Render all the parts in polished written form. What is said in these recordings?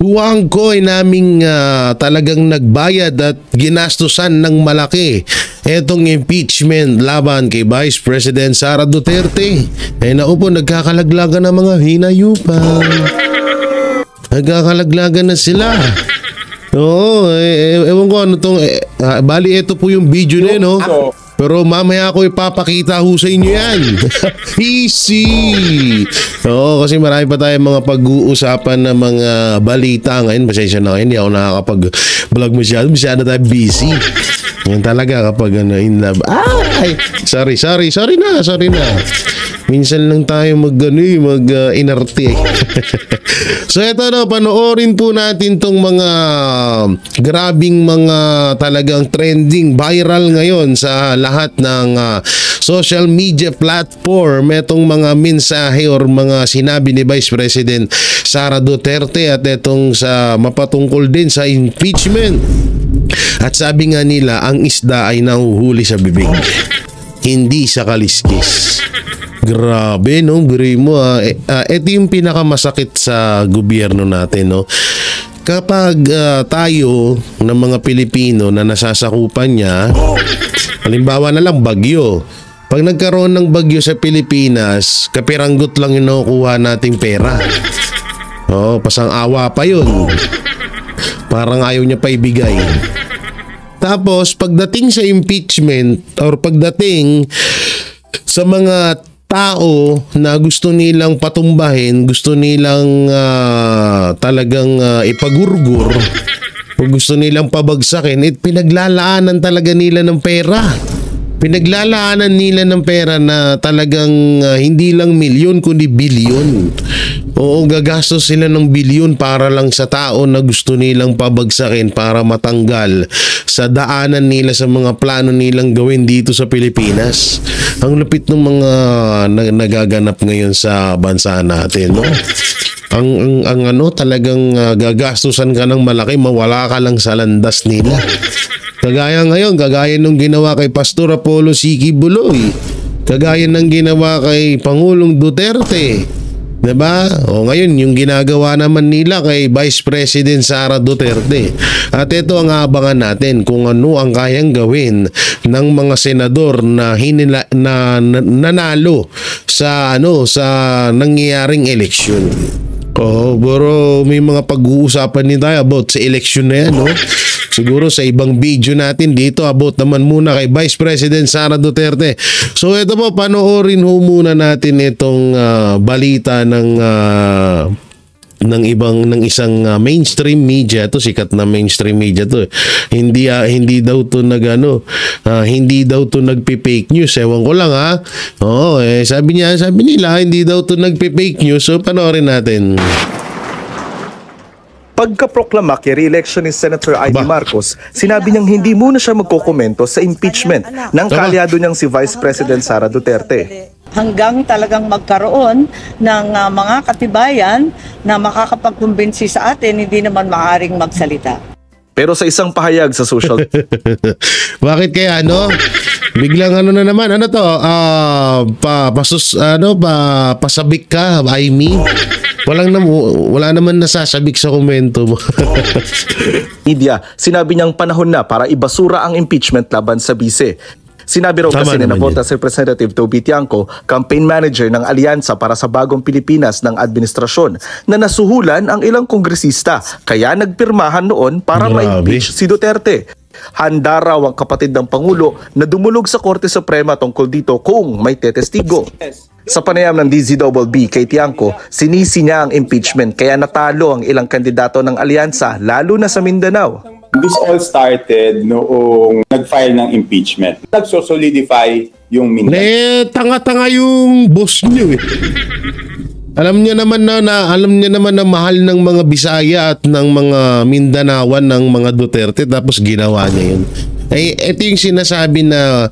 Huwag ko ay naming talagang nagbayad at ginastusan ng malaki etong impeachment laban kay Vice President Sara Duterte. Naupo, nagkakalaglagan ng mga hinayupan. Nagkakalaglagan na sila. Oo, ewan ko ano itong, bali ito po yung video na yun, no? Pero mamaya ako ipapakita ho sa inyo yan. Easy! Oo, kasi marami pa tayong mga pag-uusapan na mga balita ngayon. Pasensya na ngayon, hindi ako nakakapag-vlog masyado tayo busy. Yan talaga kapag in love. Ay! Sorry na. Minsan lang tayo mag-inarte. So ito na, panoorin po natin tong mga grabing mga talagang trending viral ngayon sa lahat ng social media platform. Itong mga mensahe or mga sinabi ni Vice President Sara Duterte at itong sa mapatungkol din sa impeachment. At sabi nga nila, ang isda ay nahuhuli sa bibig, hindi sa kaliskis. Grabe, no? Biri mo, ito yung pinakamasakit sa gobyerno natin, no? Kapag tayo ng mga Pilipino na nasasakupan niya, halimbawa na lang bagyo. Pag nagkaroon ng bagyo sa Pilipinas, kapiranggot lang yung nakukuha nating pera. Pasang-awa pa yun. Parang ayaw niya pa ibigay. Tapos, pagdating sa impeachment or pagdating sa mga tao na gusto nilang patumbahin, gusto nilang talagang ipagurgur, o gusto nilang pabagsakin, pinaglalaanan talaga nila ng pera. Pinaglalaanan nila ng pera na talagang hindi lang milyon kundi bilyon. Oo, gagastos sila ng bilyon para lang sa tao na gusto nilang pabagsakin para matanggal sa daanan nila sa mga plano nilang gawin dito sa Pilipinas. Ang lupit ng mga nagaganap ngayon sa bansa natin, no? Ang talagang gagastusan ka ng malaki, mawala ka lang sa landas nila. Kagaya nung ginawa kay Pastor Apollo Siki Buloy. Kagaya ng ginawa kay Pangulong Duterte. Diba? O ngayon, yung ginagawa naman nila kay Vice President Sara Duterte. At ito ang abangan natin kung ano ang kayang gawin ng mga senador na nanalo sa nangyayaring eleksyon. Pero may mga pag-uusapan din tayo about sa eleksyon na yan, no? Siguro sa ibang video natin dito about naman muna kay Vice President Sara Duterte. So ito po, panoorin ho muna natin itong balita ng isang mainstream media. To sikat na mainstream media to. Hindi daw to hindi daw to nagpi-fake news. Ewan ko lang ha. Sabi nila hindi daw to nagpi-fake news. So panoorin natin. Pagkaproklama kay re-election ni Senator Amy Marcos, sinabi niyang hindi muna siya magkokomento sa impeachment ng kaalyado niyang si Vice President Sara Duterte. Hanggang talagang magkaroon ng mga katibayan na makakapagkumbinsi sa atin, hindi naman maaaring magsalita. Pero sa isang pahayag sa social... Bakit kaya biglang na naman, pasabik ka, Amy? Wala naman nasasabik sa komento mo. Media, sinabi niyang panahon na para ibasura ang impeachment laban sa bise. Sinabi raw kasi ni Navotas Representative Toby Tiangco, campaign manager ng Alyansa para sa Bagong Pilipinas ng administrasyon, na nasuhulan ang ilang kongresista kaya nagpirmahan noon para ma-impeach si Duterte. Handa raw ang kapatid ng Pangulo na dumulog sa Korte Suprema tungkol dito kung may tetestigo. Sa panayam ng DZBB kay Tiangco, sinisi niya ang impeachment kaya natalo ang ilang kandidato ng alyansa lalo na sa Mindanao. This all started noong nag-file ng impeachment. Nagsosolidify yung Mindanao. Tanga-tanga yung boss niyo eh. Alam niya naman na mahal ng mga Bisaya at ng mga Mindanawan ng mga Duterte, tapos ginawa niya yun. Ito yung sinasabi na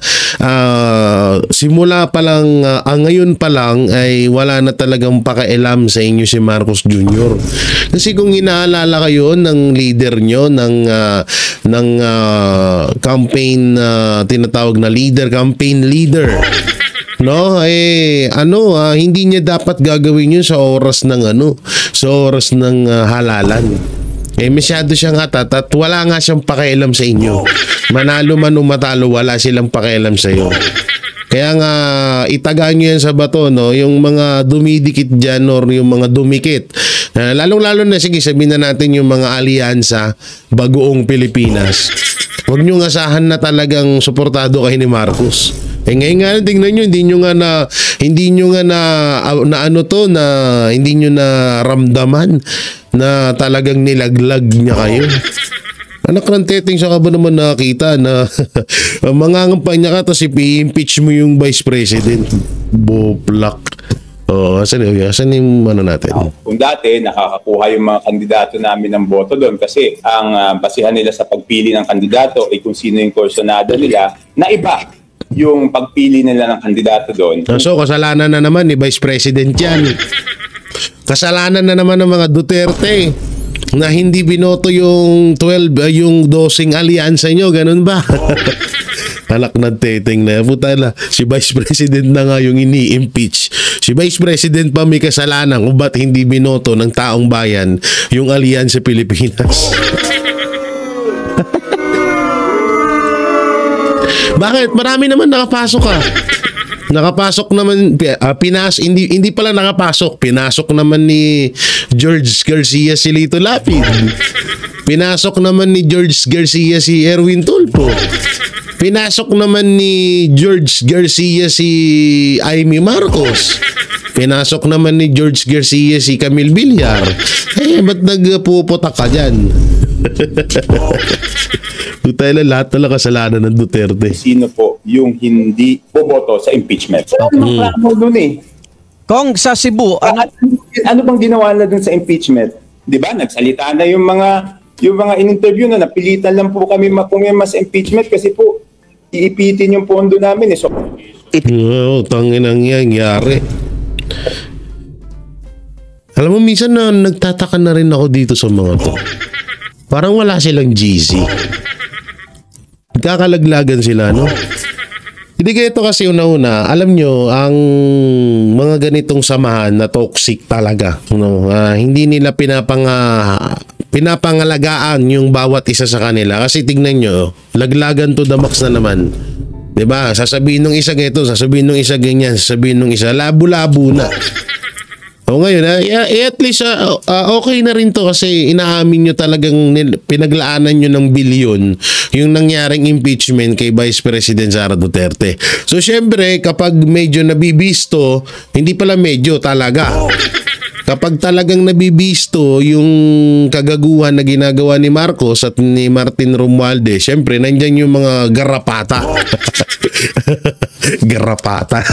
simula pa lang, ngayon pa lang ay wala na talagang pakialam sa inyo si Marcos Jr. Kasi kung inaalala kayo ng leader nyo ng campaign, tinatawag na campaign leader No, hindi niya dapat gagawin yun sa oras ng halalan. Masyado siyang hatat at wala nga siyang pakialam sa inyo. Manalo man o matalo, wala silang pakialam sa iyo. Kaya nga itaga nyo yan sa bato, no? Yung mga dumidikit dyan or yung mga dumikit. Lalong-lalo na, sige, sabihin na natin yung mga alyansa bagoong Pilipinas. Huwag nyo asahan na talagang suportado kay ni Marcos. Ngayon nga, tingnan nyo, hindi nyo naramdaman na talagang nilaglag niya kayo. Anak ng teteng, saka ba naman nakita na mangangampanya ka tapos i-impeach mo yung vice president? Boplak. Asan yung natin? Kung dati, nakakakuha yung mga kandidato namin ng boto doon kasi ang basihan nila sa pagpili ng kandidato ay kung sino yung kursunado nila, na iba yung pagpili nila ng kandidato doon. So, kasalanan na naman ni Vice President yan. Kasalanan na naman ng mga Duterte na hindi binoto yung 12 alyansa nyo, ganun ba? Anak ng teteng na putala, si Vice President na nga yung ini-impeach. Si Vice President pa may kasalanan kung ba't hindi binoto ng taong bayan yung alyansa Pilipinas. Bakit? Marami naman nakapasok ka. Nakapasok naman hindi pala nakapasok. Pinasok naman ni George Garcia si Lito Lapid. Pinasok naman ni George Garcia si Erwin Tulfo. Pinasok naman ni George Garcia si Amy Marcos. Pinasok naman ni George Garcia si Camille Villar. Ba't nagpuputak ka dyan? Tayo lahat na kasalanan ng Duterte. Sino po yung hindi boboto sa impeachment? Kung sa Cebu, ano bang ginawa na dun sa impeachment? 'Di ba? Nagsalita na yung mga in-interview na napilitan lang po kami makumema sa impeachment kasi po iipitin yung pondo namin. So, tangin ang nangyari. Alam mo, minsan na nagtataka na rin ako dito sa mga to. Parang wala silang GC. Kakalaglagan sila, no? Hindi kaya ito kasi una-una, alam nyo, ang mga ganitong samahan na toxic talaga, no? Hindi nila pinapangalagaan yung bawat isa sa kanila. Kasi tignan nyo, laglagan to the max na naman. Diba? Sasabihin nung isa ganito, sasabihin nung isa ganyan, sasabihin nung isa, labo-labo na. O ngayon, at least okay na rin to kasi inaamin nyo talagang pinaglaanan nyo ng bilyon yung nangyaring impeachment kay Vice President Sara Duterte. So syempre, kapag medyo nabibisto, hindi pala medyo talaga. Kapag talagang nabibisto yung kagaguhan na ginagawa ni Marcos at ni Martin Romualdez, syempre nandyan yung mga garapata. Garapata.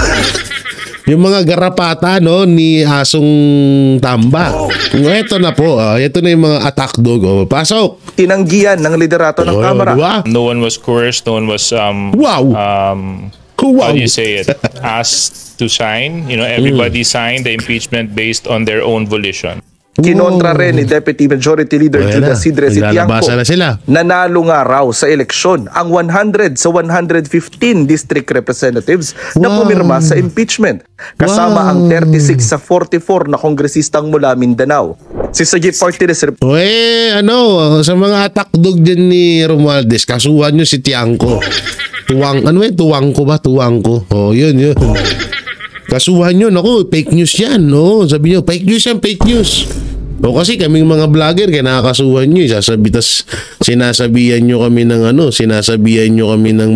Yung mga garapata, no, ni Asong Tamba. Ito na po, ito na yung mga attack dog. Pasok! Tinanggihan ng liderato ng Kamara. Diba? No one was coerced, no one was wow. How do you say it? Asked to sign. Everybody signed the impeachment based on their own volition. Kinontra rin ni Deputy Majority Leader Judas Sidre Sitiangco. Nanalo nga raw sa eleksyon ang 100 sa 115 district representatives na pumirma sa impeachment. Kasama ang 36 sa 44 na kongresistang mula Mindanao. Si Sagip Party List. Sa mga attack dog dyan ni Romualdez, kasuhan nyo si Tiangco. Tuwangco ba? Tuwangco. Yun. Kasuhan nyo, fake news yan. Sabi nyo, fake news yan, fake news. Kasi kaming mga vlogger, kaya nakakasuhan nyo. Sinasabihan nyo kami ng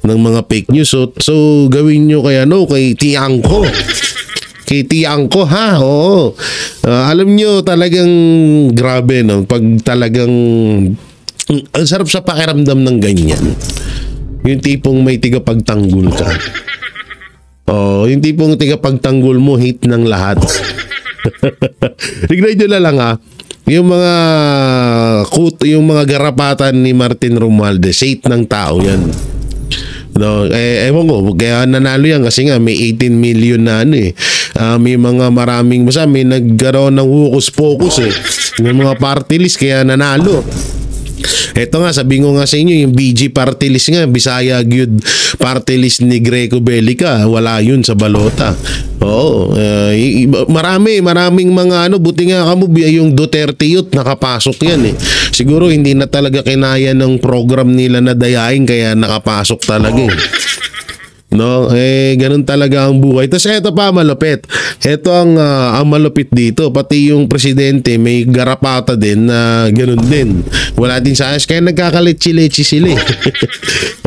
mga fake news. So gawin nyo kay Tiangco. Kay Tiangco, ha? Oo. Alam nyo, talagang grabe, no? Pag talagang ang sarap sa pakiramdam ng ganyan. Yung tipong may tigapagtanggol ka. Yung tipong tigapagtanggol mo, hate ng lahat. Tignan nyo na lang, yung mga garapatan ni Martin Romualdez, hate ng tao yan. Ewan ko, kaya nanalo yan kasi nga may 18 million na may mga maraming may nagkaroon ng hocus-pocus may mga party list kaya nanalo. Eto nga, sabi ko nga sa inyo, yung BG party list nga, Bisaya Gyud party list ni Greco Bellica, wala yun sa balota. Oo, maraming mga buti nga yung Duterte Youth nakapasok yan eh. Siguro hindi na talaga kinaya ng program nila na dayain kaya nakapasok talaga eh. No, ganun talaga ang buhay. Tapos eto pa malupit. Eto ang malupit dito. Pati yung presidente may garapata din na ganun din. Wala din sa ayos. Kaya nagkakaletsi-letsi sila.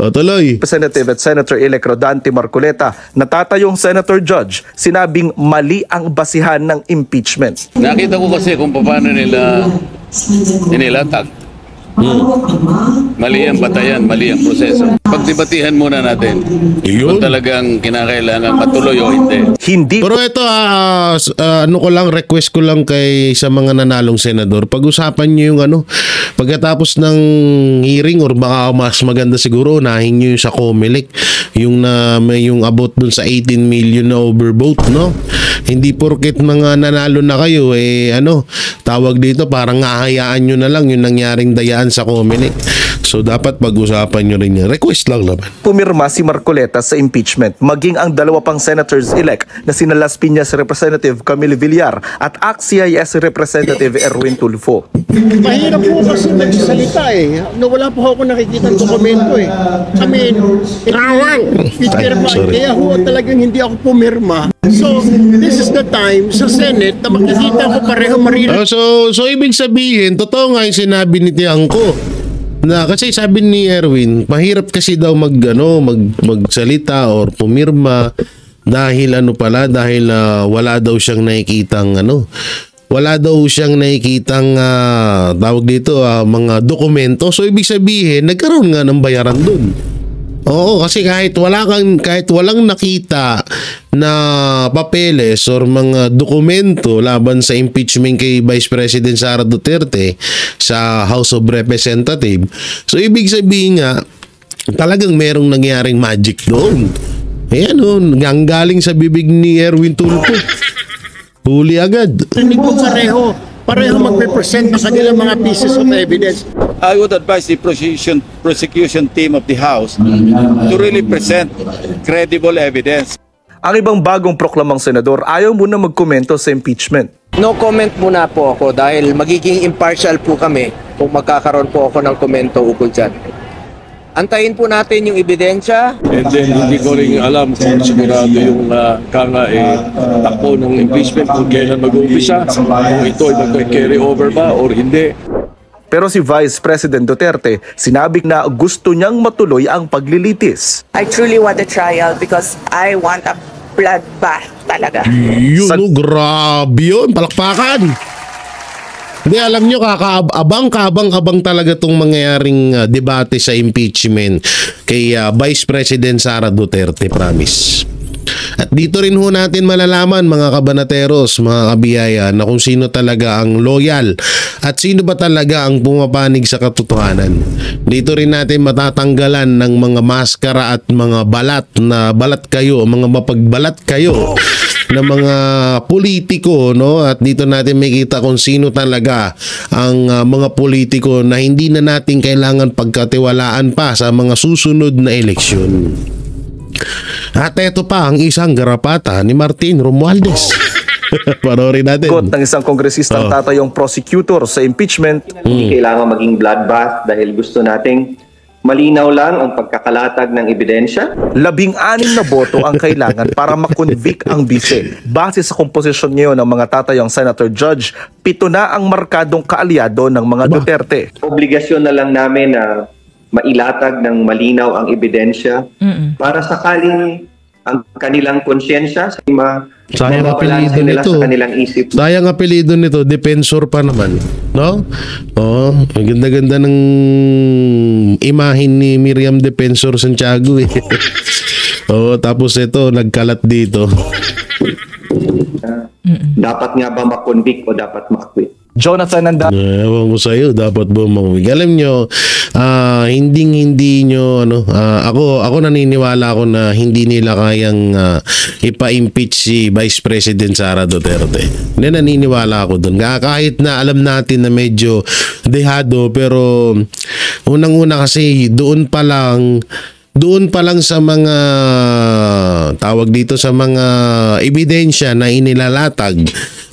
O tuloy. Representative at Senator-elect Rodante Marcoleta, natatayong Senator Judge, sinabing mali ang basihan ng impeachment. Nakita ko kasi kung paano nila inilatag. Mali ang batayan, mali ang proseso. Pagdebatihan muna natin kung talagang kinakailangan matuloy o hindi. Pero ito, request ko lang kay sa mga nanalong senador, pag-usapan nyo yung pagkatapos ng hearing or baka mas maganda siguro, unahin nyo yung sa COMELEC, yung may yung about dun sa 18 million na overvote, no? Hindi porket mga nanalo na kayo, tawag dito, parang hahayaan nyo na lang yung nangyaring dayaan sa COMELEC. So dapat pag-usapan nyo rin yan. Request lang naman. Pumirma si Marcoleta sa impeachment, maging ang dalawa pang senators-elect na sina Las Piñas Representative Camille Villar at ACT-CIS Representative Erwin Tulfo. Mahirap po kasi nagsalita wala po ako nakikita ng dokumento I mean, kaya talagang hindi ako pumirma. So, this is the time sa Senate na makikita ko pareho marino. So ibig sabihin, totoo nga yung sinabi ni Tiangco. Kasi sabi ni Erwin, mahirap kasi daw magsalita or pumirma dahil wala daw siyang nakikitang tawag dito mga dokumento. So ibig sabihin, nagkaroon nga ng bayaran dun. Oo, kasi kahit walang nakita na papeles or mga dokumento laban sa impeachment kay Vice President Sara Duterte sa House of Representatives, so ibig sabihin nga talagang merong nangyaring magic doon. Ang galing sa bibig ni Erwin Tulfo. Huli agad. Hindi ko pareho magre-present ng kanilang mga pieces of evidence. I would advise the prosecution team of the House to really present credible evidence. Ang ibang bagong proklamang senador ayaw muna magkomento sa impeachment. No comment muna po ako dahil magiging impartial po kami kung magkakaroon po ako ng komento ukol dyan. Antayin po natin yung ebidensya. And then hindi ko rin alam kung sigurado yung takbo ng impeachment kung kailan mag-uumpisa, kung ito ay mag-carry over ba or hindi. Pero si Vice President Duterte, sinabi na gusto niyang matuloy ang paglilitis. I truly want a trial because I want a bloodbath talaga. Yun, grabe yun. Palakpakan. Hindi, alam nyo, kaabang talaga itong mangyayaring debate sa impeachment kay Vice President Sara Duterte, promise. At dito rin ho natin malalaman, mga kabanateros, mga kabiyaya, na kung sino talaga ang loyal at sino ba talaga ang pumapanig sa katotohanan. Dito rin natin matatanggalan ng mga maskara at mga balat kayo, mga mapagbalat kayo ng mga politiko, no? At dito natin makita kung sino talaga ang mga politiko na hindi na natin kailangan pagkatiwalaan pa sa mga susunod na eleksyon. At ito pa ang isang garapata ni Martin Romualdez. Panoorin natin. Kot ng isang kongresistang tatayong prosecutor sa impeachment. Hindi kailangan maging bloodbath dahil gusto nating malinaw lang ang pagkakalatag ng ebidensya. 16 na boto ang kailangan para makonvict ang bise. Base sa komposisyon ngayon ng mga tatayong Senator Judge, 7 na ang markadong kaalyado ng mga Duterte. Obligasyon na lang namin na mailatag ng malinaw ang ebidensya para sakaling ang kanilang konsyensya sayang apelido nito. Sa kanilang isip. Sayang apelido nito, defensor pa naman, no? Oh, ang ganda-ganda ng imahin ni Miriam Defensor Santiago eh. Oh, tapos ito nagkalat dito. Dapat nga ba makonvict o dapat ma-acquit? Jonathan Nanda. Ewan ko sa'yo, dapat ba mawig? Alam nyo, hindi nyo, ako naniniwala ako na hindi nila kayang ipa-impeach si Vice President Sara Duterte. Hindi, naniniwala ako dun. Kahit na alam natin na medyo dehado, pero unang-una kasi doon pa lang sa mga tawag dito sa mga ebidensya na inilalatag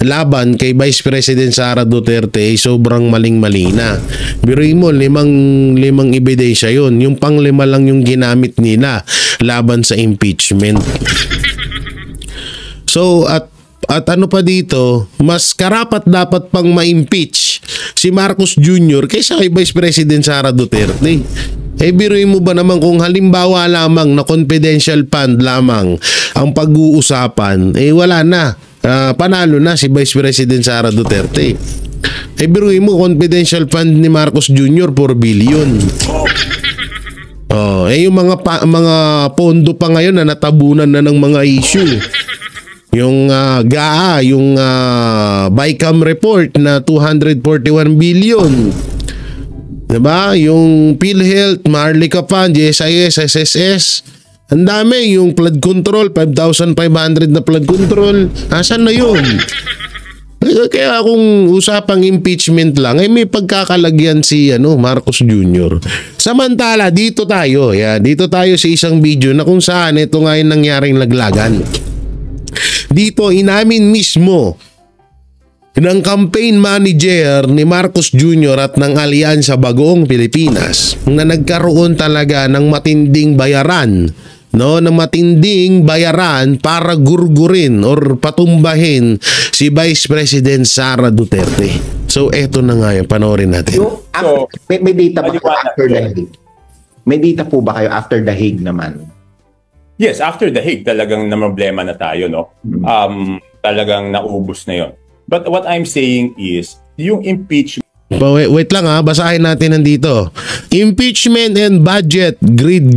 laban kay Vice President Sara Duterte ay sobrang maling-mali na. Biruin mo, limang ebidensya yun. Yung panglima lang yung ginamit nila laban sa impeachment. So, at ano pa dito, mas karapat dapat pang ma-impeach si Marcos Jr. kaysa kay Vice President Sara Duterte. Biruin mo ba naman kung halimbawa lamang na confidential fund lamang ang pag-uusapan, wala na. Panalo na si Vice President Sara Duterte. Biruin mo, confidential fund ni Marcos Jr. 4 billion. Yung mga pondo pa ngayon na natabunan na ng mga issue. Yung GAA, yung BICAM report na 241 billion. Diba? Yung PhilHealth, Maharlika Fund, GSIS, SSS. Ang dami, yung flood control, 5,500 na flood control. Asan na yun? Kaya kung usapang impeachment lang, may pagkakalagyan si Marcos Jr. Samantala, dito tayo sa isang video na kung saan ito nga yung nangyaring laglagan. Dito, inamin mismo ng campaign manager ni Marcos Jr. at ng Alyansa Bagoong Pilipinas na nagkaroon talaga ng matinding bayaran, para gurgurin or patumbahin si Vice President Sara Duterte. So eto na nga yung panoorin natin. May data ba kayo after the Hague? May data po ba kayo after the Hague naman? Yes, after the Hague talagang na problema na tayo, no? Talagang naubos na yon. But what I'm saying is, yung impeachment... Wait lang basahin natin nandito. Impeachment and budget, grid.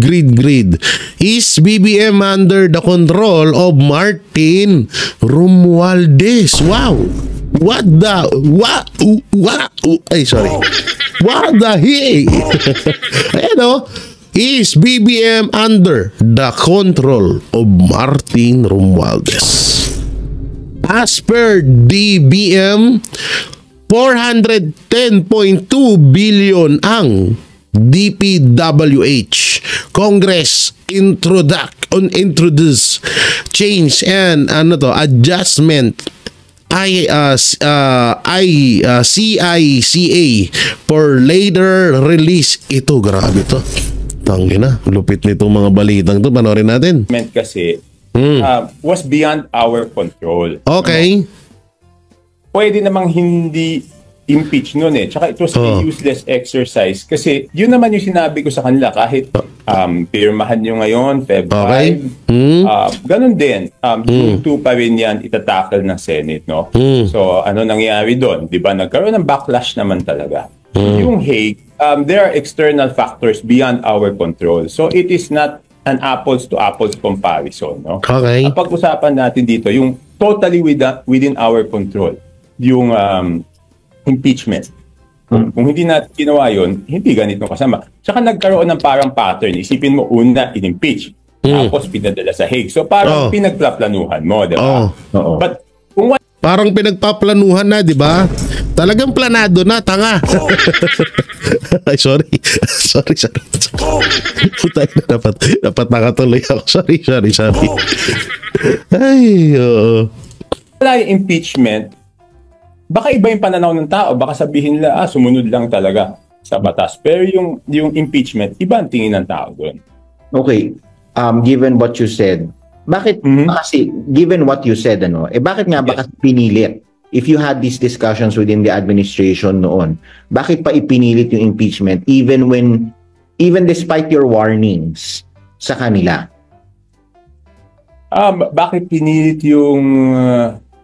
Is BBM under the control of Martin Romualdez? Wow! What the heck? Is BBM under the control of Martin Romualdez? As per DBM, 410.2 billion ang DPWH. Congress introduce change and adjustment CICA for later release. Ito, grabe to. Tangina, lupit nitong mga balitang to. Panoorin natin. Kasi was beyond our control. Okay. Pwede namang hindi impeach nun Tsaka it was a useless exercise. Kasi yun naman yung sinabi ko sa kanila kahit pirmahan nyo ngayon, Feb 5. Ganun din. June 2 pa rin yan itatakal ng Senate, no? So ano nangyari doon? Diba? Nagkaroon ng backlash naman talaga. Yung Hague, there are external factors beyond our control. So it is not an apples to apples comparison, no? Okay. Ang pag-usapan natin dito, yung totally within our control, yung impeachment. Kung hindi natin ginawa yun, hindi ganito kasama. Tsaka nagkaroon ng parang pattern. Isipin mo, una, in-impeach. Tapos pinadala sa Hague. So parang pinagplaplanuhan mo, di ba? But kung parang pinagpaplanuhan na, di ba? Talagang planado na, tanga. Ay, sorry. Putay na, dapat nakatuloy ako. Sorry. Ay, wala yung impeachment, baka iba yung pananaw ng tao. Baka sabihin nila, sumunod lang talaga sa batas. Pero yung impeachment, iba ang tingin ng tao doon. Okay. Given what you said, bakit kasi given what you said bakit nga ba kasi pinilit? If you had these discussions within the administration noon, bakit pa ipinilit yung impeachment even despite your warnings sa kanila? Bakit pinilit yung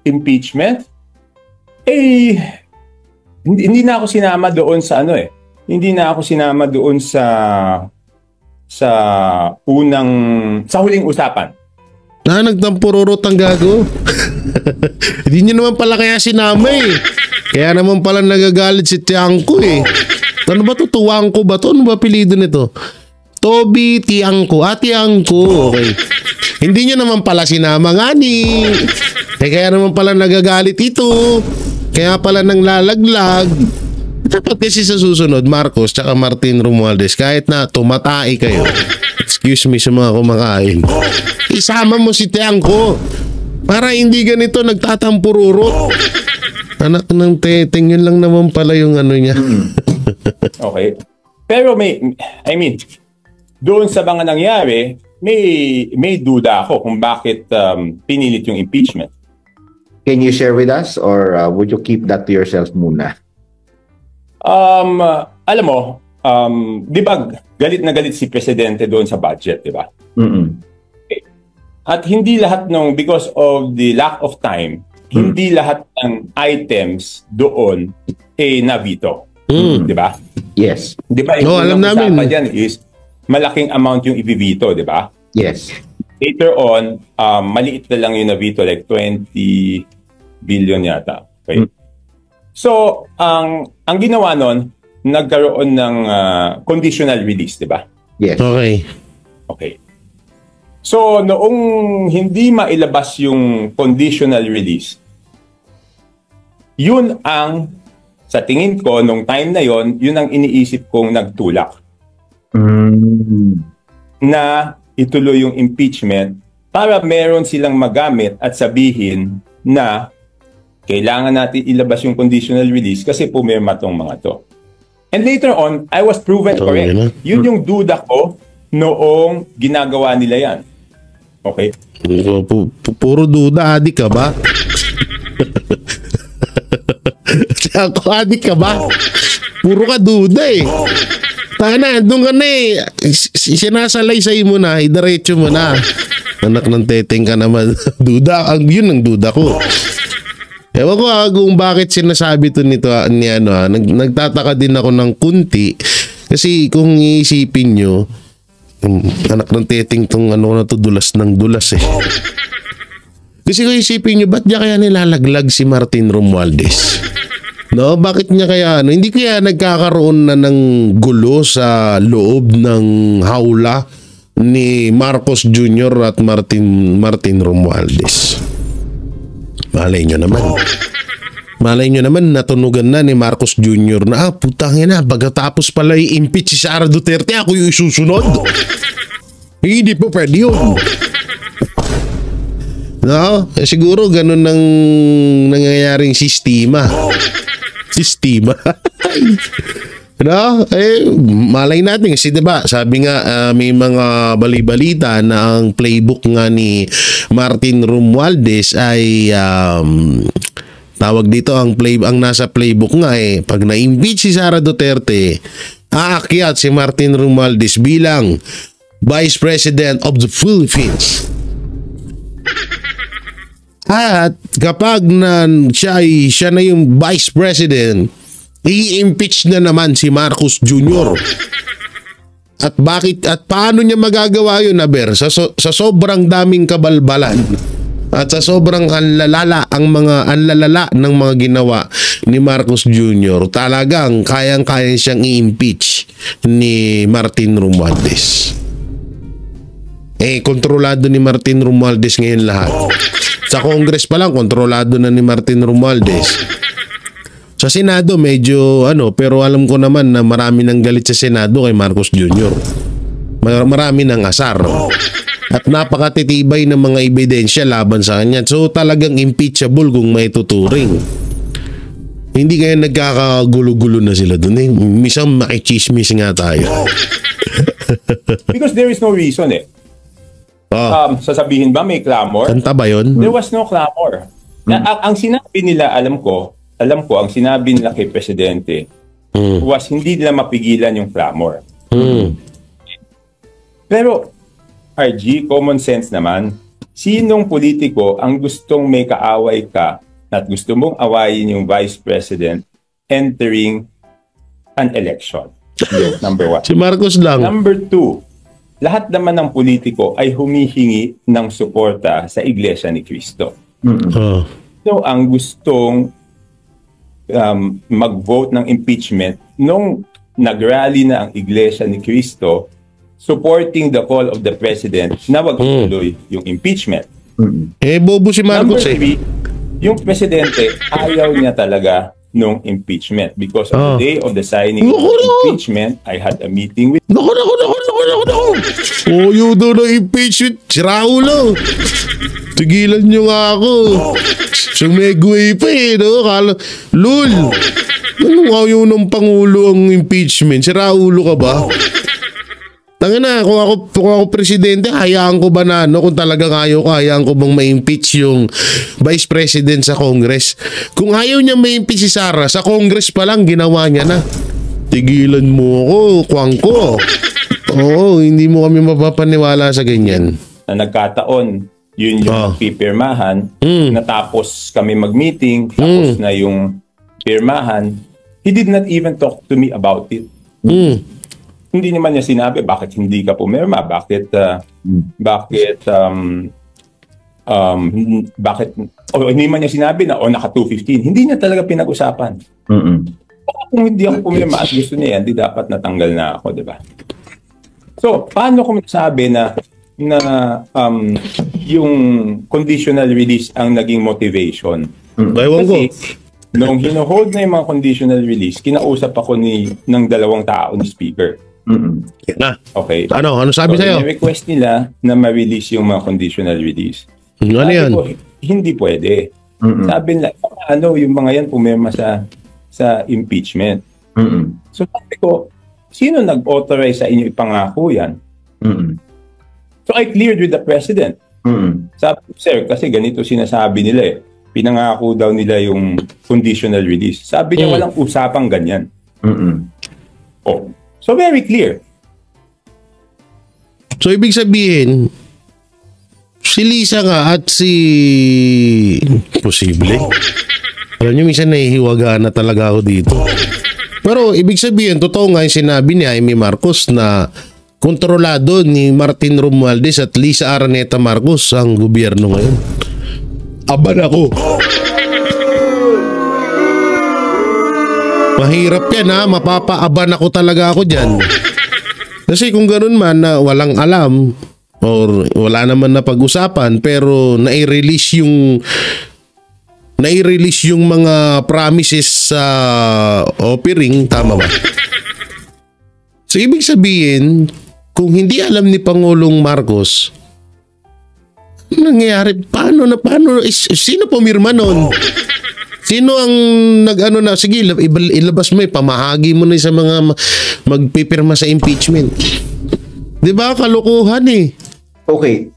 impeachment? Hindi na ako sinama doon sa Hindi na ako sinama doon sa huling usapan. Nagtampururot ang gago. Hindi nyo naman pala kaya sinama eh. Kaya naman pala nagagalit si Tiangco eh. Ano ba to? Tuwangco ba to? Ano ba apelido nito? Toby Tiangco. Tiangco. Okay. Hindi nyo naman pala sinama nga ni. Kaya naman pala nagagalit ito. Kaya pala nang lalaglag. Dapat kasi sa susunod, Marcos tsaka Martin Romualdez, kahit na tumatay kayo, excuse me sa mga kumakain, isama mo si Tiangco para hindi ganito nagtatampururot. Anak ng teteng, yun lang naman pala yung ano niya. Okay. Pero doon sa mga nangyari, may duda ako kung bakit pinilit yung impeachment. Can you share with us or would you keep that to yourself muna? Alam mo, di ba galit na galit si Presidente doon sa budget, di ba? Okay. At hindi lahat because of the lack of time, hindi lahat ng items doon na-veto. Di ba? Yes. Di ba? Alam namin. Dyan is malaking amount yung ibibito, di ba? Yes. Later on, maliit na lang yung na-veto, like 20 billion yata. Okay? So, ang ginawa nun, nagkaroon ng conditional release, di ba? Yes. Okay. So, noong hindi mailabas yung conditional release, yun ang, sa tingin ko, nung time na yun ang iniisip kong nagtulak. Na ituloy yung impeachment para meron silang magamit at sabihin na kailangan natin ilabas yung conditional release kasi pumirma tong mga to. And later on, I was proven correct. Yun yung duda ko noong ginagawa nila yan. Okay? Puro duda, adik ka ba? Ako, adik ka ba? Puro ka duda eh. Tana, doon ka na eh. Sinasalaysay mo na, idiretso mo na. Anak ng teteng ka naman. Duda, yun ang duda ko. Ewan ko kung bakit sinasabi to nito ni nagtataka din ako ng kunti kasi kung iisipin nyo, anak ng teteng tong na to, dulas ng dulas eh. Kasi kung isipin nyo, ba't niya kaya nilalaglag si Martin Romualdez? No, bakit niya kaya hindi kaya nagkakaroon na ng gulo sa loob ng hawla ni Marcos Jr. at Martin Romualdez? Malay nyo naman, natunugan na ni Marcos Jr. na, putangin na, pagkatapos pala i-impeach si Sara Duterte, ako yung isusunod. Hindi po pwede yun. No? Siguro ganun nang nangyayaring sistema. No? Malay natin kasi diba, sabi nga may mga bali-balita na ang playbook nga ni Martin Romualdez ay tawag dito ang nasa playbook nga pag na-impeach si Sara Duterte, aakyat si Martin Romualdez bilang Vice President of the Philippines. At kapag siya na yung Vice President, i-impeach na naman si Marcos Jr. At paano niya magagawa yun, Aber? Sa sobrang daming kabalbalan at sa sobrang anlalala ng mga ginawa ni Marcos Jr., talagang kayang-kayang siyang i-impeach ni Martin Romualdez. Kontrolado ni Martin Romualdez ngayon lahat. Sa Congress pa lang, kontrolado na ni Martin Romualdez. Sa Senado, medyo pero alam ko naman na marami nang galit sa Senado kay Marcos Jr. Marami nang asar. At napakatitibay ng mga ebidensya laban sa kanya. So talagang impeachable kung may tuturing. Hindi kaya nagkakagulo-gulo na sila doon Misang makichismis nga tayo. Because there is no reason sasabihin ba may clamor? Kanta ba yun? There was no clamor. Ang sinabi nila, alam ko, ang sinabi nila kay Presidente was hindi nila mapigilan yung clamor. Pero, RG, common sense naman, sinong politiko ang gustong may kaaway ka at gusto mong awayin yung Vice President entering an election? Number one. Si Marcos lang. Number two, lahat naman ng politiko ay humihingi ng suporta sa Iglesia ni Cristo. So, ang gustong mag-vote ng impeachment nung nag-rally na ang Iglesia ni Cristo supporting the call of the President na wag ituloy yung impeachment. Bobo si Marcos. Number 3, yung Presidente ayaw niya talaga nung impeachment because on the day of the signing of the impeachment, I had a meeting with... Naku! Yun doon ng impeachment. Si Raulo. Tigilan nyo nga ako. Sumegway pa no? Lul. Anong ayaw ng Pangulo ang impeachment? Si Raulo ka ba? Tangina, kung ako presidente, hayaan ko ba na, kung talagang ayaw ko, hayaan ko bang ma-impeach yung vice president sa Congress? Kung ayaw niya ma-impeach si Sara, sa Congress pa lang, ginawa niya na. Tigilan mo ako, kwang ko. Oo, hindi mo kami mapapaniwala sa ganyan. Na nagkataon, yun yung pipirmahan, natapos kami mag-meeting, tapos na yung pirmahan, he did not even talk to me about it. Hindi naman niya sinabi bakit hindi ka pumirma, bakit hindi man niya sinabi na naka 215. Hindi niya talaga pinag-usapan. Kung hindi ako pumirma at gusto niya yan, di dapat natanggal na ako, di ba? So, paano ko masabi na yung conditional release ang naging motivation? Kasi nung hino-hold na yung mga conditional release, kinausap ako ng dalawang tao ni Speaker. Okay. Ano sabi sa'yo? Request nila na ma-release yung mga conditional release. Ano yan? Ko, hindi pwede. Sabi nila, yung mga yan pumirma sa impeachment. So sabi ko, sino nag-authorize sa inyo ipangako yan? So I cleared with the President. Sabi ko, sir, kasi ganito sinasabi nila pinangako daw nila yung conditional release. Sabi niya, walang usapang ganyan. So very clear. So ibig sabihin, si Lisa nga at si... Posible. Alam niyo, minsan nahihiwaga na talaga ako dito. Pero ibig sabihin, totoo nga yung sinabi ni Jaime Marcos na kontrolado ni Martin Romualdez at Lisa Araneta Marcos ang gobyerno ngayon. Aban ako. Mahirap yan mapapaaban ako talaga ako dyan. Kasi kung ganun man na walang alam or wala naman na pag-usapan pero nai-release yung mga promises sa offering, tama ba? So ibig sabihin, kung hindi alam ni Pangulong Marcos, nangyayari, paano, sino pumirma nun? Sino ang sige, ilabas mo pamahagi mo na sa mga magpipirma sa impeachment. Di ba? Kalokohan Okay.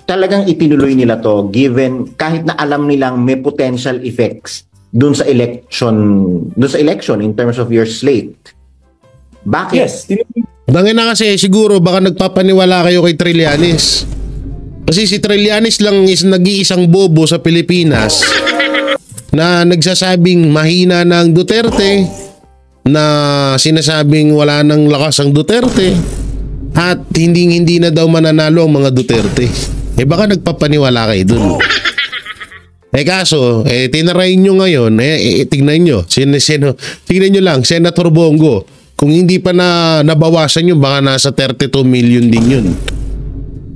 Talagang itinuloy nila to given kahit na alam nilang may potential effects dun sa election in terms of your slate. Bakit? Yes. Dangin na kasi siguro baka nagpapaniwala kayo kay Trillanes. Kasi si Trillanes lang is nag-iisang bobo sa Pilipinas na nagsasabing mahina na ang Duterte, na sinasabing wala nang lakas ang Duterte, at hindi na daw mananalo ang mga Duterte. Baka nagpapaniwala kayo dun. Kaso, tinarayin nyo ngayon, tignan nyo, tignan nyo lang, Senator Bongo, kung hindi pa nabawasan yun, baka nasa 32 million din yun.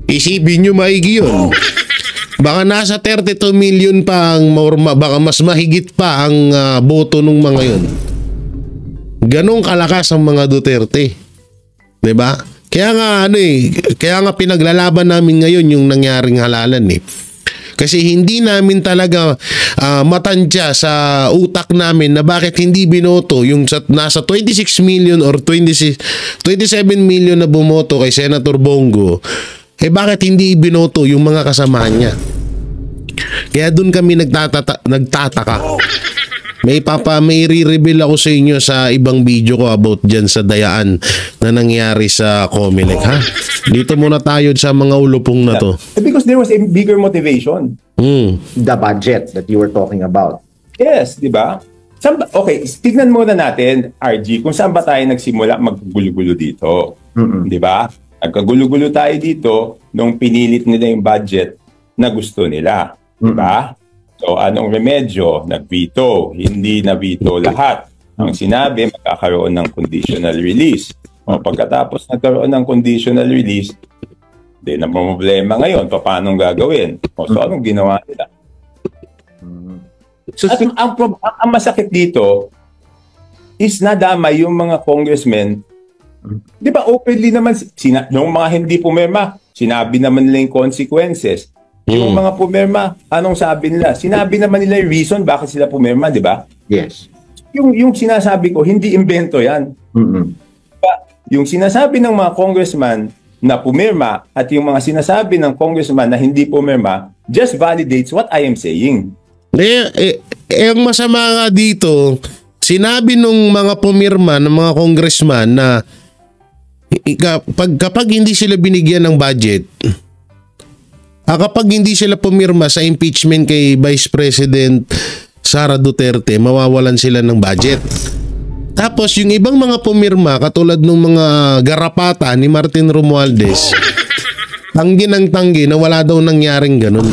Isipin nyo maigi yun. Baka nasa 32 million pa baka mas mahigit pa ang boto ng mga yun. Ganong kalakas ang mga Duterte. 'Di ba? Kaya nga pinaglalaban namin ngayon yung nangyaring halalan Kasi hindi namin talaga matansya sa utak namin na bakit hindi binoto yung nasa 26 million or 27 million na bumoto kay Senator Bongo. Bakit hindi binoto yung mga kasama niya? Kaya doon kami nagtataka. May i-reveal ako sa inyo sa ibang video ko about dyan sa dayaan na nangyari sa Comelec, ha? Dito muna tayo sa mga ulupong na to. Because there was a bigger motivation. The budget that you were talking about. Yes, di ba? Okay, tignan muna natin, RG, kung saan ba tayo nagsimula maggulo-gulo dito. Di ba? Nagkagulo-gulo tayo dito nung pinilit nila yung budget na gusto nila. Di ba? So, anong remedyo? Nag-veto. Hindi na-veto lahat. Ang sinabi, magkakaroon ng conditional release. O pagkatapos nagkaroon ng conditional release, hindi na problema ngayon. Paano gagawin? O, so, anong ginawa nila? So, at ang masakit dito is nadama yung mga congressmen. Di ba openly naman, nung mga hindi pumirma, sinabi naman nila yung consequences. Yung mga pumirma, anong sabi nila? Sinabi naman nila yung reason bakit sila pumirma, di ba? Yes. Yung sinasabi ko, hindi invento yan. Diba? Yung sinasabi ng mga congressman na pumirma at yung mga sinasabi ng congressman na hindi pumirma just validates what I am saying. Ang masama nga dito, sinabi nung mga pumirma ng mga congressman na kapag hindi sila binigyan ng budget, kapag hindi sila pumirma sa impeachment kay Vice President Sara Duterte, mawawalan sila ng budget. Tapos yung ibang mga pumirma, katulad ng mga garapata ni Martin Romualdez, tanggi ng tanggi na wala daw nangyaring ganun.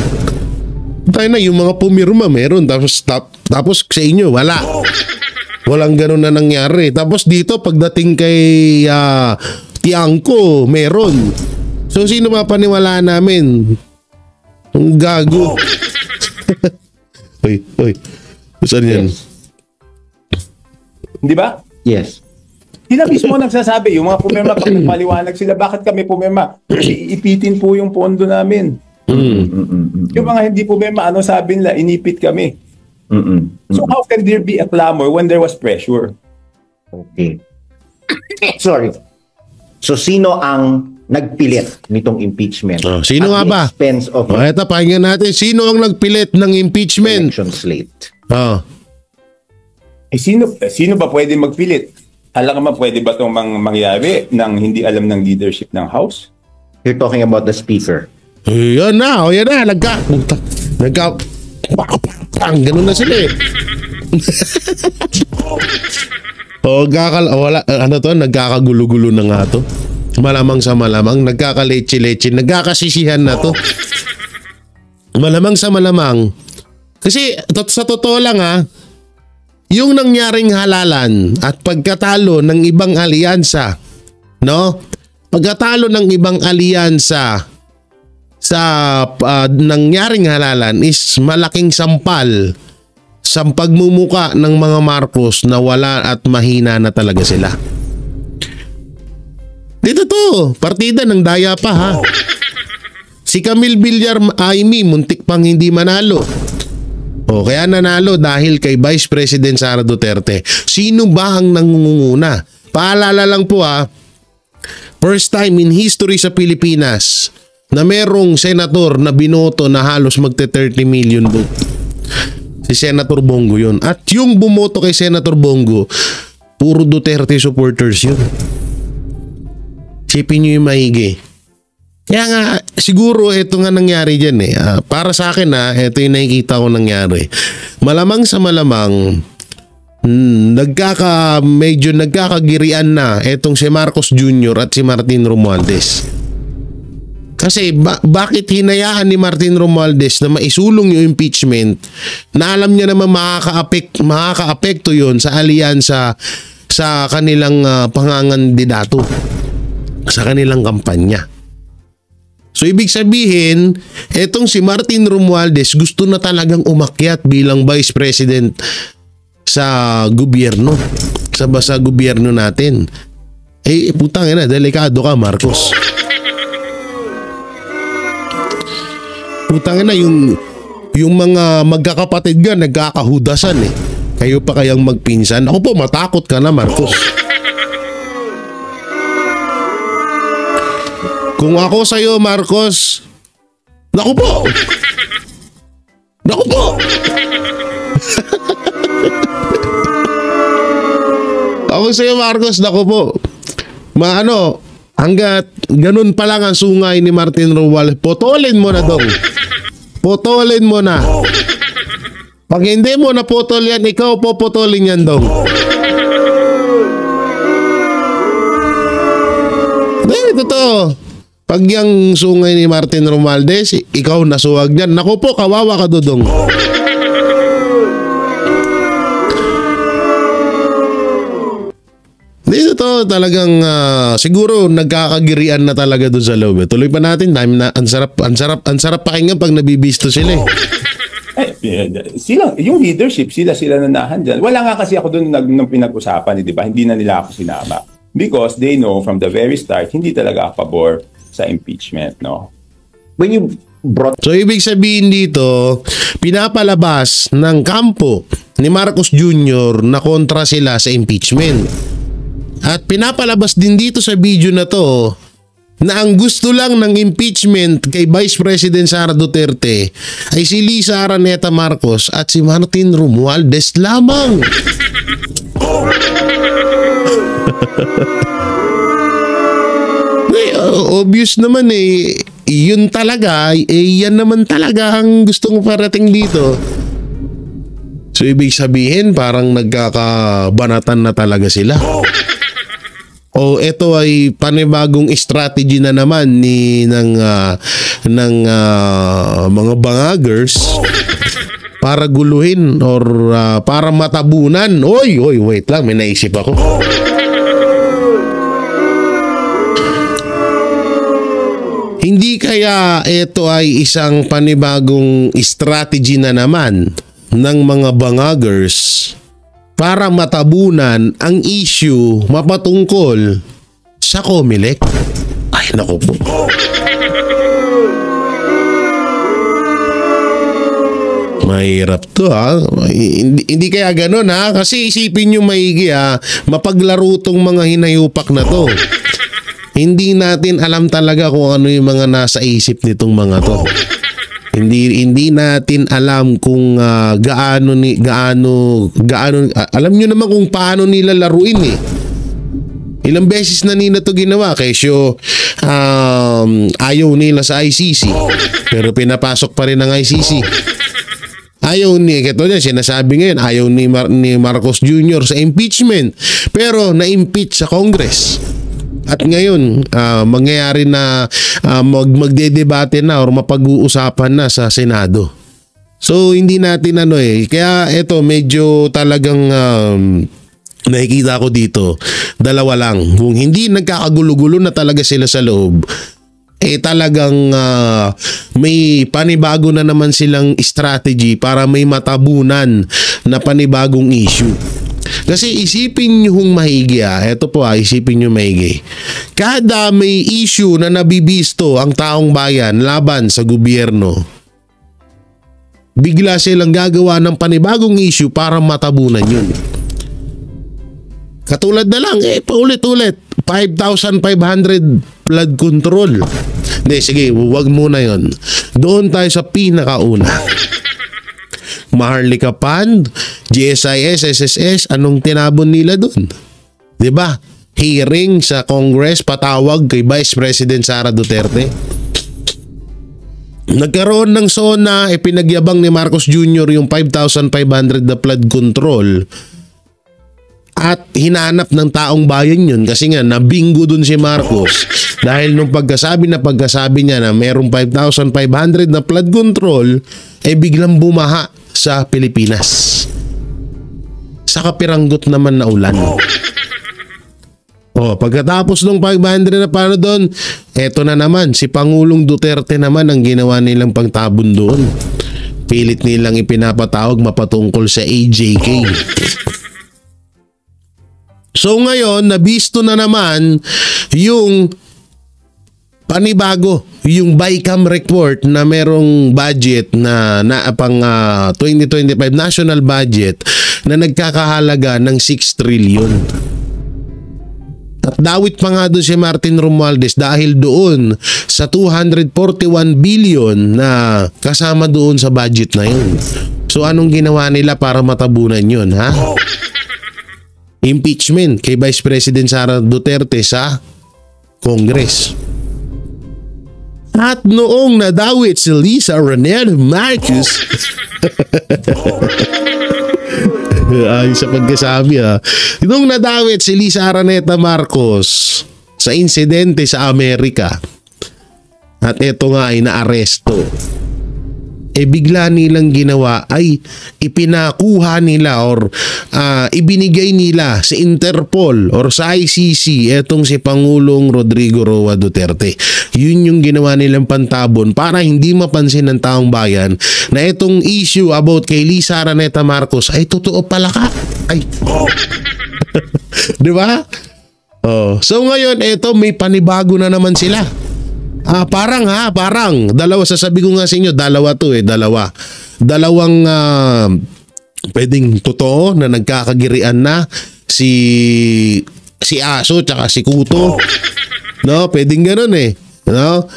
Tayo na, yung mga pumirma meron, tapos sa inyo wala. Walang ganun na nangyari. Tapos dito pagdating kay Tiangco, meron. So sino mapaniwalaan namin? Ang gago. Oy. Saan yan? Di ba? Yes. Sila mismo nagsasabi, yung mga pumirma, pag nagpaliwanag sila, bakit kami pumirma? Kasi ipitin po yung pondo namin. Yung mga hindi pumirma, ano sabi nila? Inipit kami. So how can there be a clamor when there was pressure? Okay. Sorry. So sino ang nagpilit nitong impeachment? Sino nga ba? Expense of Ito, pakinggan natin. Sino ang nagpilit ng impeachment? election slate. Sino ba pwede magpilit? Alam ka pwede ba itong mangyari nang hindi alam ng leadership ng House? You're talking about the speaker. Yan na. Ganun na sila eh. Nagkakagulo-gulo na nga to. Malamang sa malamang, nagkakaleche-leche, nagkakasisihan na to. Malamang sa malamang. Kasi sa totoo lang yung nangyaring halalan at pagkatalo ng ibang alyansa, no? Pagkatalo ng ibang alyansa sa nangyaring halalan is malaking sampal sa pagmumuka ng mga Marcos na wala at mahina na talaga sila. Dito to, partida ng daya pa Si Camille Villar Aimee muntik pang hindi manalo. Kaya nanalo dahil kay Vice President Sara Duterte. Sino ba ang nangunguna? Paalala lang po first time in history sa Pilipinas na merong senator na binoto na halos magte-30 million vote. Si Senator Bongo yun. At yung bumoto kay Senator Bongo, puro Duterte supporters yun. Sipin nyo yung maigi. Kaya nga, siguro ito nga nangyari dyan para sa akin ito yung nakikita ko nangyari. Malamang sa malamang, medyo nagkakagirian na itong si Marcos Jr. at si Martin Romualdez. Kasi bakit hinayaan ni Martin Romualdez na maisulong yung impeachment na alam niya naman makaka-apekto yun sa alyansa sa kanilang pangangandidato, sa kanilang kampanya. So ibig sabihin, etong si Martin Romualdez gusto na talagang umakyat bilang Vice President sa gobyerno, sa gobyerno natin. Putang ina, delikado ka, Marcos. Putang ina, yung mga magkakapatid ka nagkakahudasan Kayo pa kayang magpinsan? Ako po, matakot ka na, Marcos. Kung ako sa'yo, Marcos, naku po! Ako sa'yo, Marcos, naku po. Hanggat ganun pa lang ang sungay ni Martin Romualdez, potolin mo na dong. Potolin mo na. Pag hindi mo naputol yan, ikaw puputulin yan daw. Dahil totoo. Pag yung sungay ni Martin Romualdez, ikaw nasuwag niyan. Naku po, kawawa ka, Dudong. Dito to talagang siguro nagkakagirian na talaga doon sa loob. Tuloy pa natin, dahil na ang sarap pakinggan pag nabibisto sila eh. Sila, yung leadership, sila nanahan dyan. Wala nga kasi ako doon nung pinag-usapan, di ba? Hindi na nila ako sinama. Because they know from the very start, hindi talaga ako pabor sa impeachment, no? When you brought... So, ibig sabihin dito, pinapalabas ng kampo ni Marcos Jr. na kontra sila sa impeachment. At pinapalabas din dito sa video na to na ang gusto lang ng impeachment kay Vice President Sara Duterte ay si Lisa Araneta Marcos at si Martin Romualdez lamang. Obvious naman eh, yun talaga, yan naman talaga ang gustong parating dito. So ibig sabihin parang nagkakabanatan na talaga sila. O ito ay panibagong strategy na naman ng mga bangagers para guluhin or para matabunan. Oy, wait lang, may naisip ako. Hindi kaya ito ay isang panibagong strategy na naman ng mga bangagers para matabunan ang issue mapatungkol sa COMELEC? Ay, naku po. Mahirap to ha. Hindi kaya ganun ha. Kasi isipin nyo maigi ha. Mapaglaro tong mga hinayupak na to. Hindi natin alam talaga kung ano yung mga nasa isip nitong mga to. Hindi natin alam kung gaano alam nyo naman kung paano nila laruin eh. Ilang beses na nila to ginawa kesyo ayaw nila sa ICC pero pinapasok pa rin ng ICC. Ayaw katulad sinasabi ngayon, ayaw ni Marcos Jr. sa impeachment pero na-impeach sa Congress. At ngayon, mangyayari na magdedebate na or mapag-uusapan na sa Senado. So, hindi natin kaya ito medyo talagang nakikita ko dito, dalawa lang. Kung hindi nagkakagulo-gulo na talaga sila sa loob, talagang may panibago na naman silang strategy para may matabunan na panibagong issue. Kasi isipin nyo maigi ito po isipin nyo maigi. Kada may issue na nabibisto ang taong bayan laban sa gobyerno, bigla silang gagawa ng panibagong issue para matabunan yun. Katulad na lang, paulit-ulit, 5,500 flood control. Hindi, sige, wag muna yon. Doon tayo sa pinakauna. Maharlika Fund, GSIS, SSS, anong tinabon nila doon? 'Di ba? Hearing sa Congress, patawag kay Vice President Sara Duterte. Nagkaroon ng SONA, pinagyabang ni Marcos Jr. yung 5,500 na flood control. At hinanap ng taong bayan yun kasi nga nabingo dun si Marcos dahil nung pagkasabi niya na merong 5,500 na flood control biglang bumaha sa Pilipinas sa kapiranggot naman na ulan. Pagkatapos ng 500 na paano doon, eto na naman si Pangulong Duterte naman ang ginawa nilang pagtabon doon. Pilit nilang ipinapatawag mapatungkol sa AJK. So ngayon, nabisto na naman yung panibago, yung BICAM report na merong budget na pang 2025 national budget na nagkakahalaga ng 6 trillion. At dawit pa nga doon si Martin Romualdez dahil doon sa 241 billion na kasama doon sa budget na yun. So anong ginawa nila para matabunan yun, ha? Impeachment kay Vice President Sara Duterte sa Congress. At noong nadawit si Lisa Araneta Marcos ay sa pagkasabi noong nadawit si Lisa Araneta Marcos sa insidente sa Amerika at ito nga ay naaresto, bigla nilang ginawa ay ipinakuha nila or ibinigay nila sa Interpol or sa ICC etong si Pangulong Rodrigo Roa Duterte. Yun yung ginawa nilang pantabon para hindi mapansin ng taong bayan na itong issue about kay Lisa Araneta Marcos ay totoo pala ka. Ay. Di ba? So ngayon ito may panibago na naman sila. Parang dalawa, sasabi ko nga sa inyo, dalawang pwedeng totoo na nagkakagirian na si Aso tsaka si Kuto, no, pwedeng ganoon no,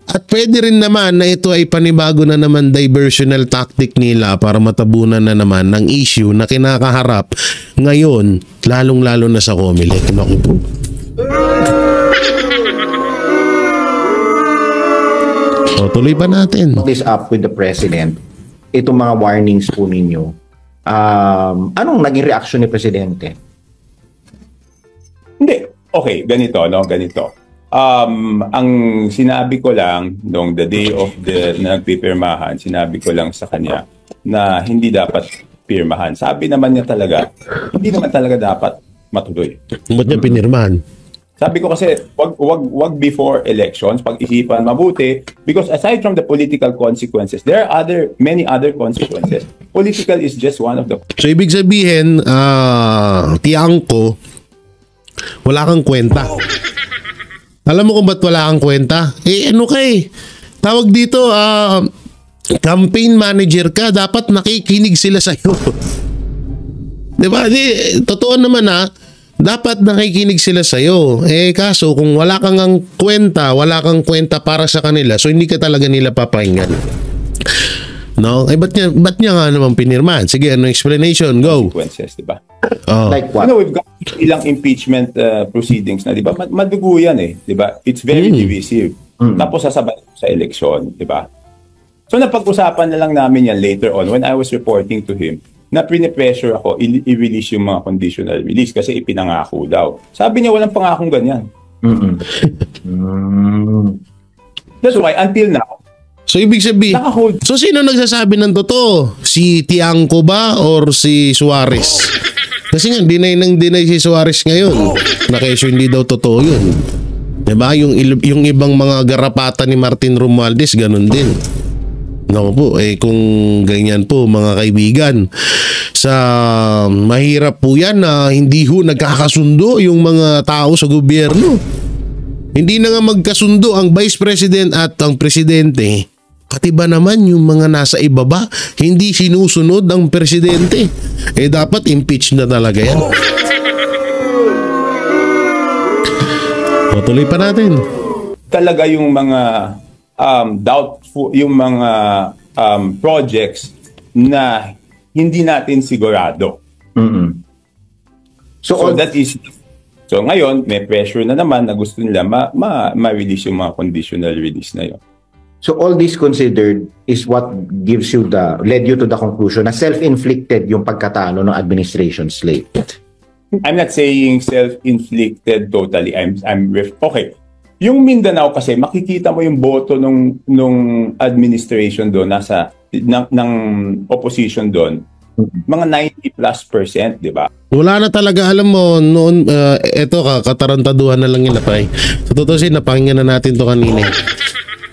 at pwede rin naman na ito ay panibago na naman diversional tactic nila para matabunan na naman ng issue na kinakaharap ngayon, lalong-lalo na sa Comelec. Naku po. Tuloy pa natin. This up with the President, itong mga warnings po ninyo, anong naging reaction ni Presidente? Hindi. Okay, ganito. Ang sinabi ko lang nung the day of the nagpipirmahan, sinabi ko lang sa kanya na hindi dapat pirmahan. Sabi naman niya talaga, hindi naman talaga dapat matuloy. Ba't niya pinirmahan? Sabi ko kasi, wag before elections, pag-isipan mabuti, because aside from the political consequences, there are many other consequences. Political is just one of the... So, ibig sabihin, Tiangco, wala kang kwenta. Alam mo kung ba't wala kang kwenta? Tawag dito, campaign manager ka, dapat nakikinig sila sa'yo. Diba? Totoo naman dapat nakikinig sila sa'yo. Kaso kung wala kang kwenta para sa kanila, so hindi ka talaga nila papakinggan. No? Ba't niya nga naman pinirmahan? Sige, ano explanation? Go. Consequences, diba? Like what? We've got ilang impeachment proceedings na, diba? Madugo yan diba? It's very divisive. Tapos sasabay sa election, diba? So napag-usapan na lang namin yan later on when I was reporting to him na pinipressure ako i-release yung mga conditional release kasi ipinangako daw. Sabi niya walang pangakong ganyan. That's why until now, so ibig sabihin, so sino nagsasabi ng totoo? Si Tiangco ba or si Suarez? Kasi nga deny si Suarez ngayon na kesyo hindi daw totoo yun. Diba? Yung ibang mga garapata ni Martin Romualdez ganun din. Naku po, kung ganyan po mga kaibigan, mahirap po yan na hindi nagkakasundo yung mga tao sa gobyerno. Hindi na nga magkasundo ang Vice President at ang Presidente. Pati ba naman yung mga nasa ibaba, hindi sinusunod ang Presidente? Dapat impeach na talaga yan. Tuloy pa natin. Talaga yung mga doubtful, yung mga projects na hindi natin sigurado. So that is, so ngayon may pressure na naman na gusto nila ma-release yung mga conditional release na yun. So all this considered is what led you to the conclusion na self-inflicted yung pagkatalo ng administration slate. I'm not saying self-inflicted totally. Okay. Yung Mindanao kasi makikita mo yung boto nung administration doon ng opposition doon. Mga 90+%, di ba? Wala na talaga, alam mo, noon, katarantaduhan na lang nila pa Sa totoo napakinggan na natin to kanina.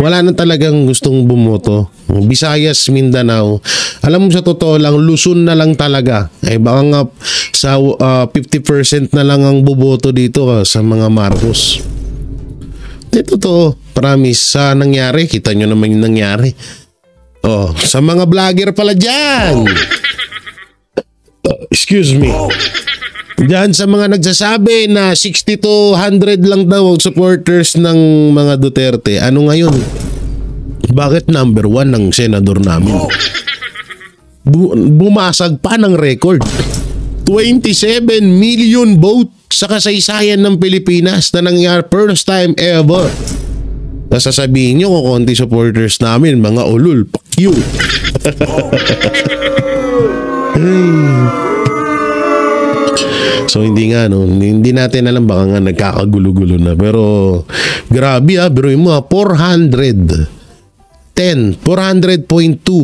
Wala na talagang gustong bumoto. Visayas, Mindanao. Alam mo sa totoo lang, Luzon na lang talaga. Baka nga sa 50% na lang ang buboto dito sa mga Marcos. Totoo, promise, sa nangyari, kita nyo naman yung nangyari. Sa mga vlogger pala dyan. Excuse me. Diyan sa mga nagsasabi na 60 to 100 lang daw ang supporters ng mga Duterte. Ano ngayon? Bakit number 1 ng senador namin? Bumasag pa ng record. 27 million vote sa kasaysayan ng Pilipinas na nangyari first time ever. Sasabihin nyo kung konti supporters namin, mga ulul, fuck you. So hindi nga, no, hindi natin alam, baka nga nagkakagulo-gulo na. Pero grabe biruin mo 400.2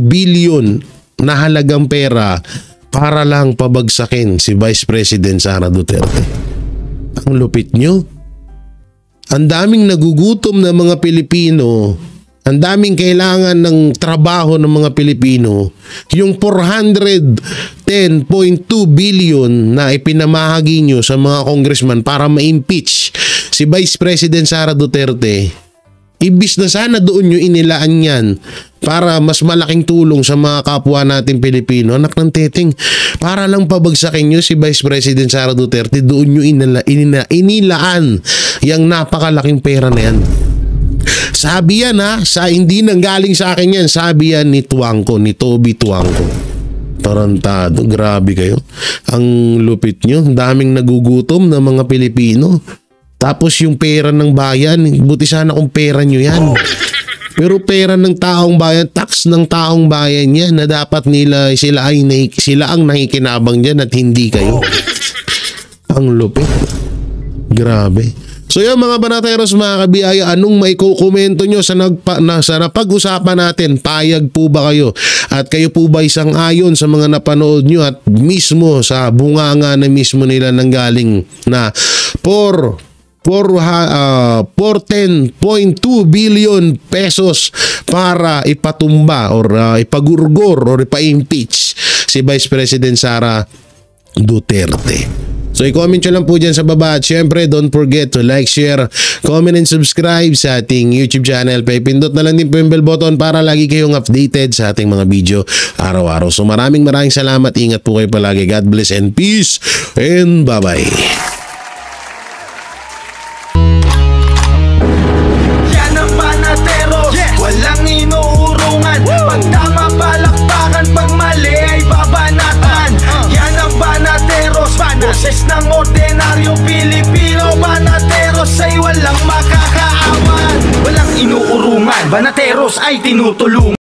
billion na halagang pera para lang pabagsakin si Vice President Sara Duterte. Ang lupit nyo. Ang daming nagugutom na mga Pilipino, ang daming kailangan ng trabaho ng mga Pilipino. Yung 410.2 billion na ipinamahagi nyo sa mga congressman para ma-impeach si Vice President Sara Duterte, ibis na sana doon nyo inilaan yan para mas malaking tulong sa mga kapwa natin Pilipino. Anak ng teteng, para lang pabagsakin nyo si Vice President Sara Duterte, doon nyo inilaan yung napakalaking pera na yan. Sabi yan hindi nanggaling sa akin yan, sabi yan ni Tuangco, ni Toby Tuangco. Tarantado, grabe kayo. Ang lupit nyo, daming nagugutom na mga Pilipino. Tapos yung pera ng bayan, buti sana kung pera nyo yan. Pero pera ng taong bayan, tax ng taong bayan yan na dapat nila, sila ang nakikinabang dyan at hindi kayo. Ang lupit. Grabe. So yan mga banateros, mga kabiyaya, anong may kukomento nyo sa napag-usapan natin? Payag po ba kayo? At kayo po ba isang ayon sa mga napanood nyo at mismo sa bunganga na mismo nila nanggaling na 410.2 billion pesos para ipatumba or ipagurgor or ipa-impeach si Vice President Sara Duterte? So i-comment nyo lang po dyan sa baba at syempre don't forget to like, share, comment and subscribe sa ating YouTube channel. Pindot na lang din po yung bell button para lagi kayong updated sa ating mga video araw-araw. So maraming salamat, ingat po kayo palagi. God bless and peace and bye-bye. Yan ang Banateros, walang inuurungan. Pag tama palakpakan, pag mali ay babanatan. Yan ang Banateros, boses ng ordinaryong Pilipino. Banateros ay walang makakaawan, walang inuurungan. Banateros ay tinutulungan.